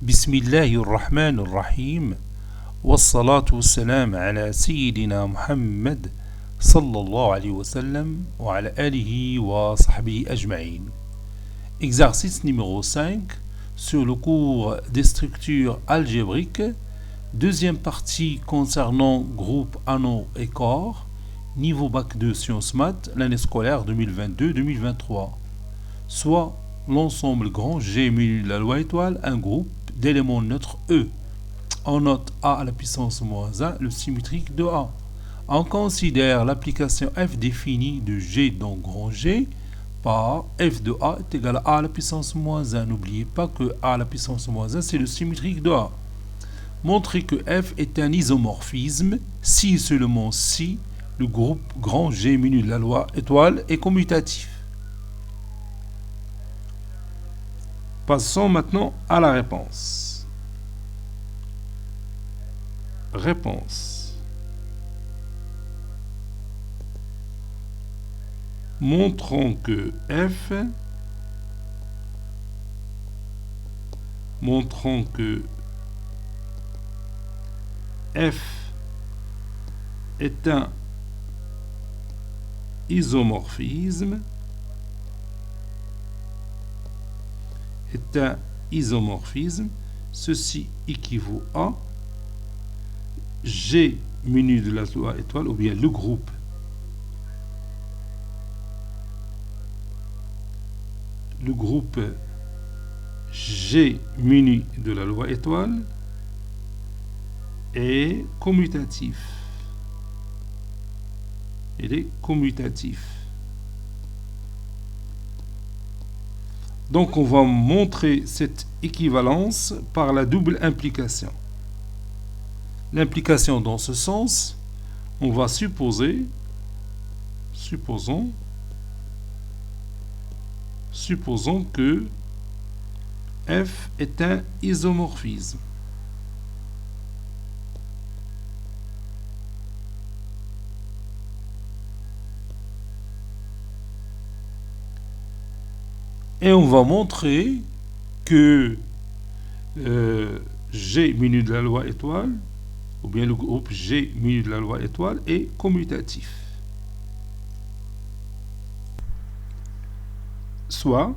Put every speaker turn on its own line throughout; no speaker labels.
بسم الله الرحمن الرحيم والصلاة والسلام على سيدنا محمد صلى الله عليه وسلم وعلى آله وصحبه أجمعين. Exercice numéro 5 sur le cours des structures algébriques, deuxième partie concernant groupe anneaux et corps, niveau bac 2 sciences maths, l'année scolaire 2022-2023, soit l'ensemble grand G muni de la loi étoile, un groupe d'éléments neutres E. On note A à la puissance moins 1, le symétrique de A. On considère l'application f définie de G dans grand G par f de A est égal à la puissance moins 1. N'oubliez pas que A à la puissance moins 1, c'est le symétrique de A. Montrer que f est un isomorphisme si seulement si le groupe grand G muni de la loi étoile est commutatif. Passons maintenant à la réponse. Réponse. Montrons que f est un isomorphisme ceci équivaut à G muni de la loi étoile, ou bien le groupe G muni de la loi étoile est commutatif. Il est commutatif. Donc on va montrer cette équivalence par la double implication. L'implication dans ce sens, on va supposons que f est un isomorphisme. Et on va montrer que G muni de la loi étoile, ou bien le groupe G muni de la loi étoile, est commutatif. Soit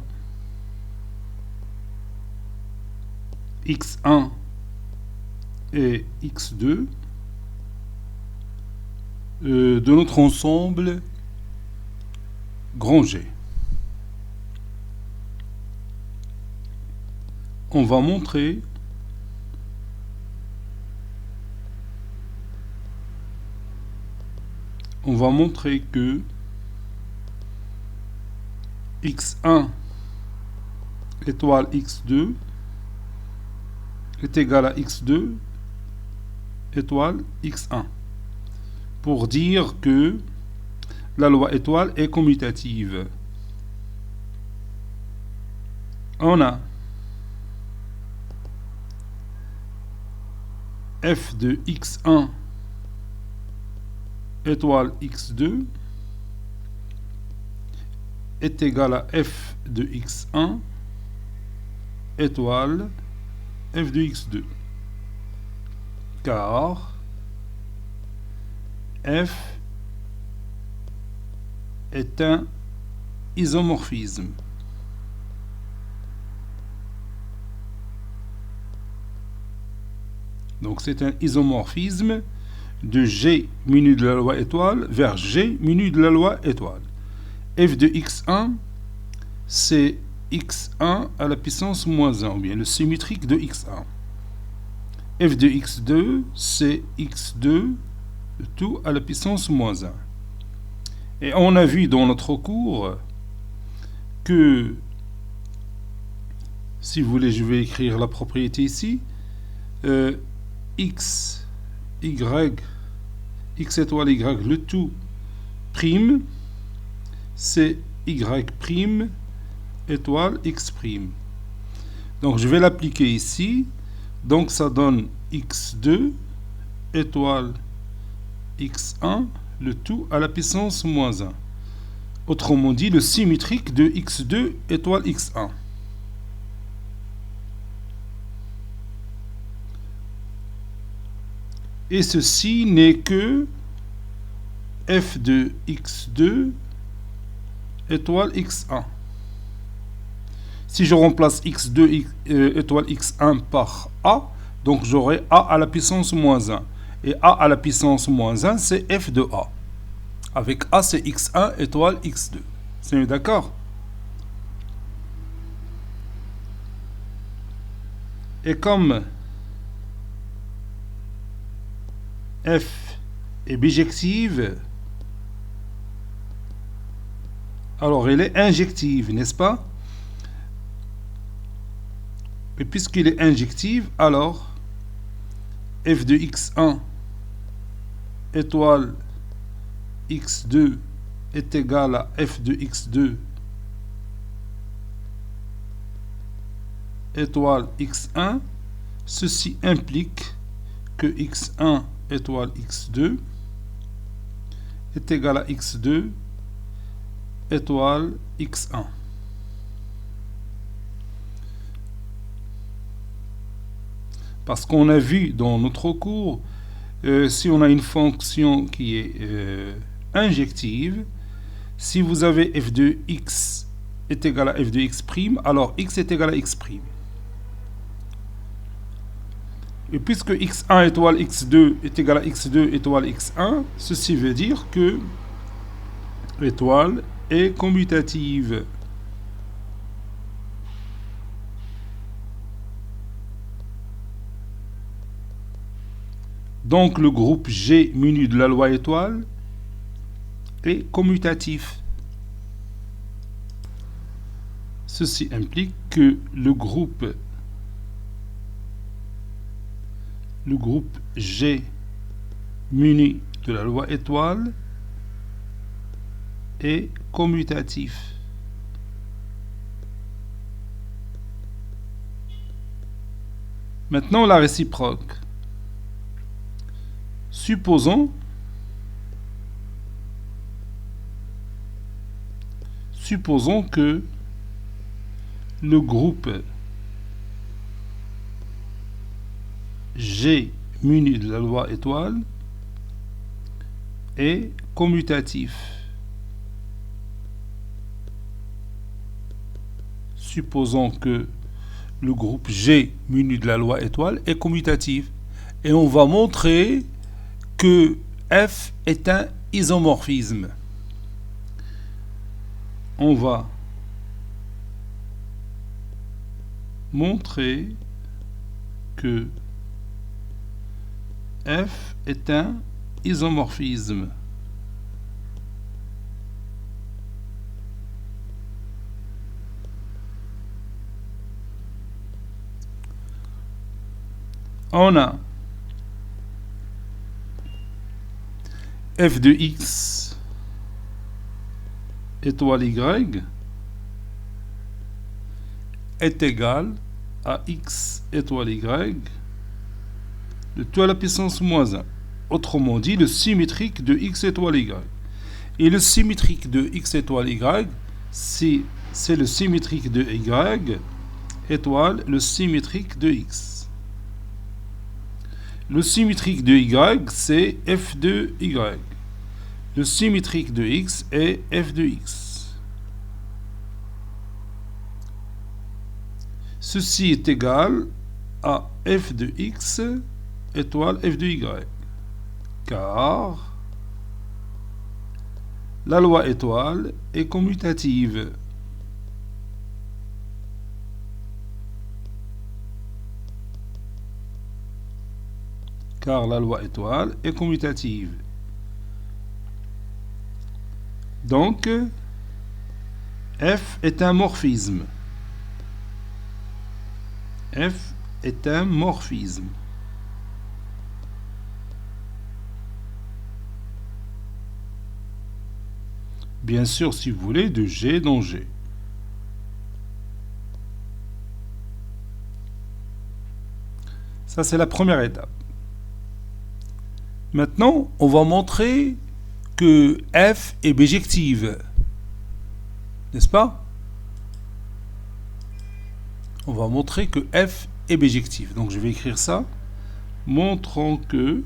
x1 et x2 de notre ensemble grand G. On va montrer que x1 étoile x2 est égal à x2 étoile x1 pour dire que la loi étoile est commutative. On a f de x1 étoile x2 est égal à f de x1 étoile f de x2, car f est un isomorphisme. Donc c'est un isomorphisme de G muni de la loi étoile vers G muni de la loi étoile. F de x1, c'est x1 à la puissance moins 1, ou bien le symétrique de x1. F de x2, c'est x2 tout à la puissance moins 1. Et on a vu dans notre cours que, si vous voulez, je vais écrire la propriété ici, x étoile y, le tout prime, c'est y prime étoile x prime. Donc je vais l'appliquer ici. Donc ça donne x2 étoile x1, le tout à la puissance moins 1. Autrement dit, le symétrique de x2 étoile x1. Et ceci n'est que f de x2 étoile x1. Si je remplace x2 étoile x1 par a, donc j'aurai a à la puissance moins 1. Et a à la puissance moins 1, c'est f de a. Avec a, c'est x1 étoile x2. C'est d'accord? Et comme f est bijective, alors elle est injective, n'est-ce pas? Et puisqu'il est injective, alors f de x1 étoile x2 est égal à f de x2 étoile x1. Ceci implique que x1 étoile x2 est égal à x2 étoile x1. Parce qu'on a vu dans notre cours, si on a une fonction qui est injective, si vous avez f de x est égal à f de x', alors x est égal à x'. Et puisque x1 étoile x2 est égal à x2 étoile x1, ceci veut dire que l'étoile est commutative. Donc le groupe G muni de la loi étoile est commutatif. Ceci implique que le groupe G muni de la loi étoile est commutatif. Maintenant la réciproque. Supposons que le groupe G muni de la loi étoile est commutatif. Supposons que le groupe G muni de la loi étoile est commutatif. Et on va montrer que F est un isomorphisme. On va montrer que F est un isomorphisme. On a f de x étoile y est égal à x étoile y de tout à la puissance moins 1. Autrement dit, le symétrique de x étoile y. Et le symétrique de x étoile y, c'est le symétrique de y étoile le symétrique de x. Le symétrique de y, c'est f de y. Le symétrique de x est f de x. Ceci est égal à f de x étoile f de y. Car la loi étoile est commutative. Car la loi étoile est commutative. Donc, F est un morphisme. F est un morphisme. Bien sûr, si vous voulez, de G dans G. Ça, c'est la première étape. Maintenant, on va montrer que F est bijective. N'est-ce pas? On va montrer que F est bijective. Donc, je vais écrire ça. Montrons que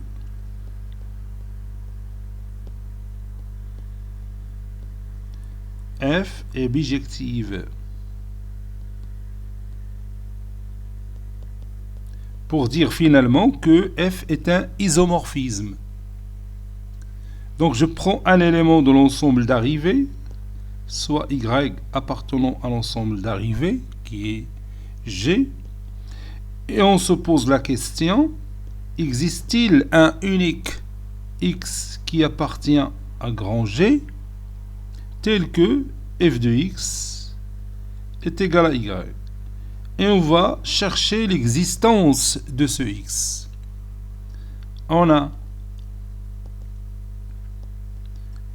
F est bijective. Pour dire finalement que F est un isomorphisme. Donc je prends un élément de l'ensemble d'arrivée, soit Y appartenant à l'ensemble d'arrivée, qui est G, et on se pose la question, existe-t-il un unique X qui appartient à grand G, tel que f de X est égal à Y? Et on va chercher l'existence de ce X. On a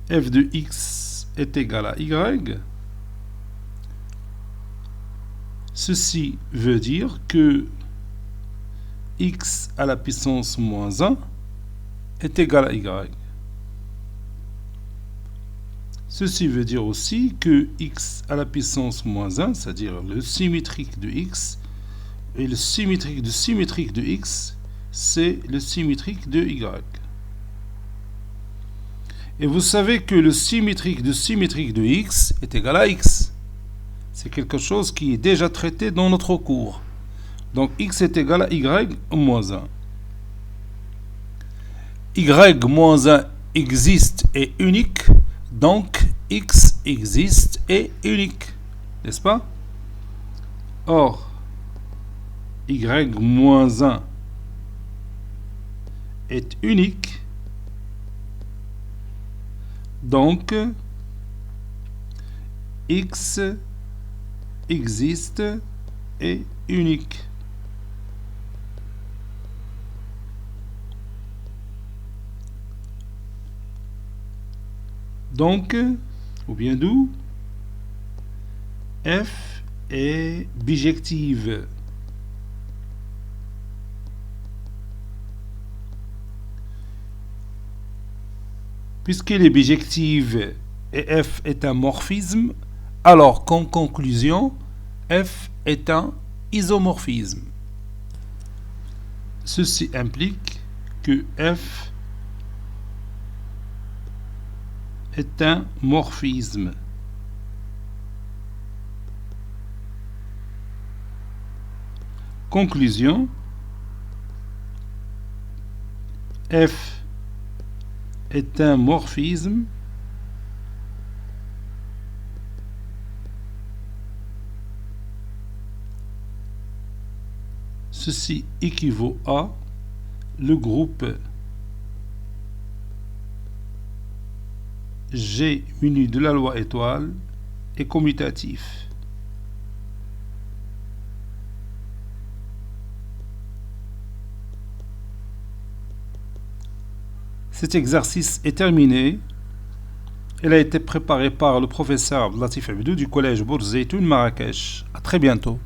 f de X est égal à Y. Ceci veut dire que X à la puissance moins 1 est égal à Y. Ceci veut dire aussi que X à la puissance moins 1, c'est-à-dire le symétrique de X, et le symétrique de X, c'est le symétrique de Y. Et vous savez que le symétrique de X est égal à X. C'est quelque chose qui est déjà traité dans notre cours. Donc X est égal à Y moins 1. Y moins 1 existe et unique, donc X existe et unique, n'est-ce pas? Or, Y moins 1 est unique, donc X existe et unique. Donc, ou bien d'où F est bijective. Puisqu'elle est bijective et F est un morphisme, alors qu'en conclusion, F est un isomorphisme. Ceci implique que F est un morphisme. Conclusion, F est un morphisme ceci équivaut à le groupe G muni de la loi étoile est commutatif. Cet exercice est terminé. Il a été préparé par le professeur Latif Abdou du collège Bourz Zeytoun Marrakech. À très bientôt.